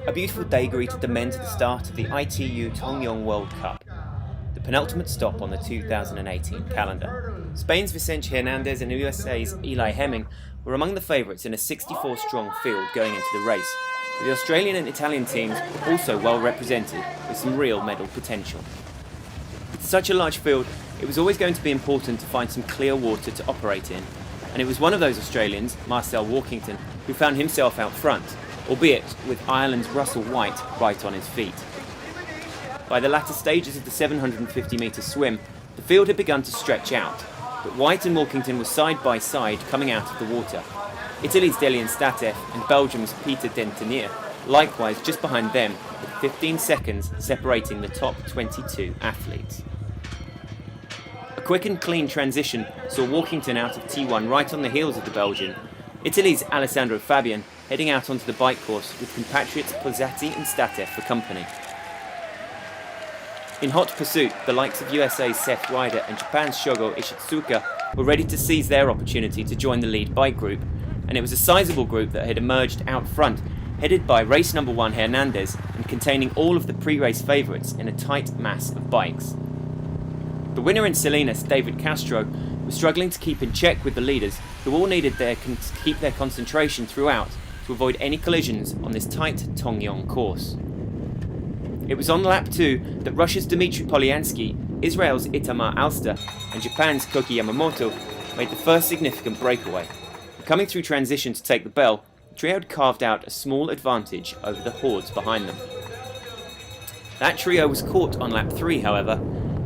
A beautiful day greeted the men to the start of the ITU Tongyeong World Cup, the penultimate stop on the 2018 calendar. Spain's Vicente Hernandez and USA's Eli Hemming were among the favourites in a 64-strong field going into the race, but the Australian and Italian teams were also well represented with some real medal potential. With such a large field, it was always going to be important to find some clear water to operate in, and it was one of those Australians, Marcel Walkington, who found himself out front, albeit with Ireland's Russell White right on his feet. By the latter stages of the 750-metre swim, the field had begun to stretch out, but White and Walkington were side by side coming out of the water. Italy's Delian Statev and Belgium's Peter Dentenier likewise just behind them, with 15 seconds separating the top 22 athletes. A quick and clean transition saw Walkington out of T1 right on the heels of the Belgian, Italy's Alessandro Fabian heading out onto the bike course with compatriots Pozzatti and Statev for company. In hot pursuit, the likes of USA's Seth Ryder and Japan's Shogo Ishitsuka were ready to seize their opportunity to join the lead bike group, and it was a sizable group that had emerged out front, headed by race number 1 Hernandez and containing all of the pre-race favourites in a tight mass of bikes. The winner in Salinas, David Castro, was struggling to keep in check with the leaders, who all needed to keep their concentration throughout to avoid any collisions on this tight Tongyeong course. It was on lap 2 that Russia's Dmitry Polyansky, Israel's Itamar Alster, and Japan's Koki Yamamoto made the first significant breakaway. Coming through transition to take the bell, the trio had carved out a small advantage over the hordes behind them. That trio was caught on lap 3, however,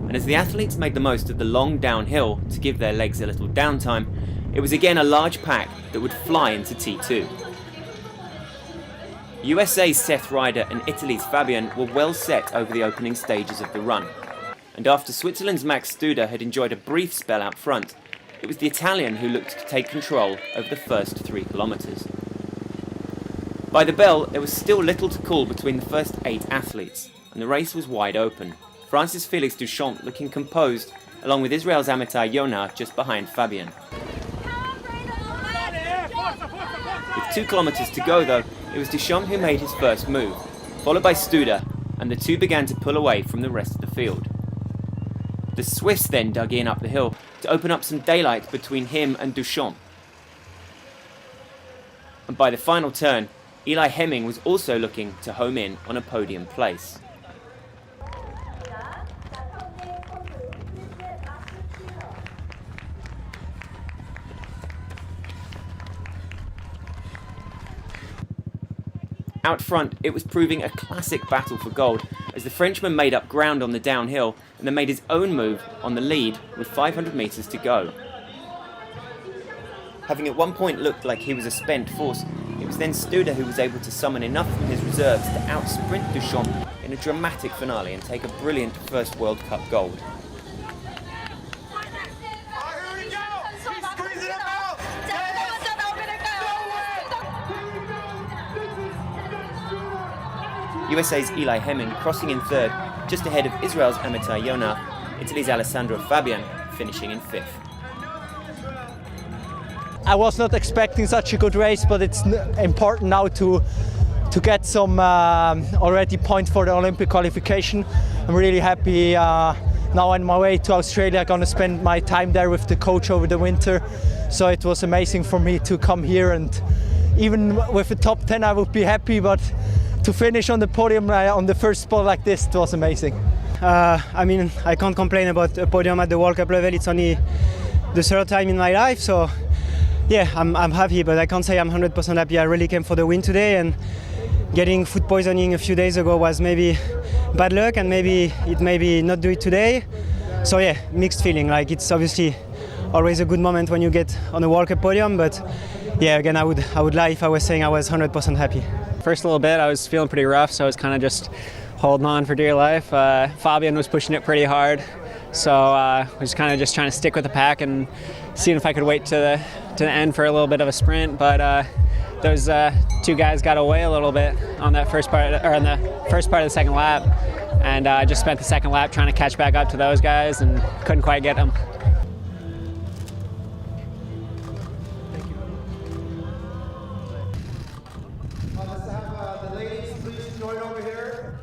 and as the athletes made the most of the long downhill to give their legs a little downtime, it was again a large pack that would fly into T2. USA's Seth Ryder and Italy's Fabian were well set over the opening stages of the run, and after Switzerland's Max Studer had enjoyed a brief spell out front, it was the Italian who looked to take control over the first 3 kilometres. By the bell, there was still little to call between the first 8 athletes, and the race was wide open. France's Felix Duchamp looking composed, along with Israel's Amitai Yonah just behind Fabian. With 2 kilometres to go though, it was Duchamp who made his first move, followed by Studer, and the two began to pull away from the rest of the field. The Swiss then dug in up the hill to open up some daylight between him and Duchamp. And by the final turn, Eli Hemming was also looking to home in on a podium place. Out front, it was proving a classic battle for gold as the Frenchman made up ground on the downhill and then made his own move on the lead with 500 metres to go. Having at one point looked like he was a spent force, it was then Studer who was able to summon enough from his reserves to outsprint Duchamp in a dramatic finale and take a brilliant first World Cup gold. USA's Eli Hemming crossing in 3rd, just ahead of Israel's Amitai Yonah, Italy's Alessandro Fabian finishing in 5th. I was not expecting such a good race, but it's important now to get some already points for the Olympic qualification. I'm really happy now on my way to Australia. I'm going to spend my time there with the coach over the winter, so it was amazing for me to come here, and even with the top 10 I would be happy, but to finish on the podium on the first spot like this, it was amazing. I mean, I can't complain about a podium at the World Cup level. It's only the 3rd time in my life, so yeah, I'm happy, but I can't say I'm 100% happy. I really came for the win today, and getting food poisoning a few days ago was maybe bad luck, and maybe not do it today. So yeah, mixed feeling. Like, it's obviously always a good moment when you get on a World Cup podium, but yeah, again, I would lie if I was saying I was 100% happy. First little bit, I was feeling pretty rough, so I was kind of just holding on for dear life. Fabian was pushing it pretty hard, so I was kind of just trying to stick with the pack and seeing if I could wait to the end for a little bit of a sprint. But those 2 guys got away a little bit on that first part, or on the first part of the second lap, and I just spent the second lap trying to catch back up to those guys and couldn't quite get them. Let's have the ladies please join over here.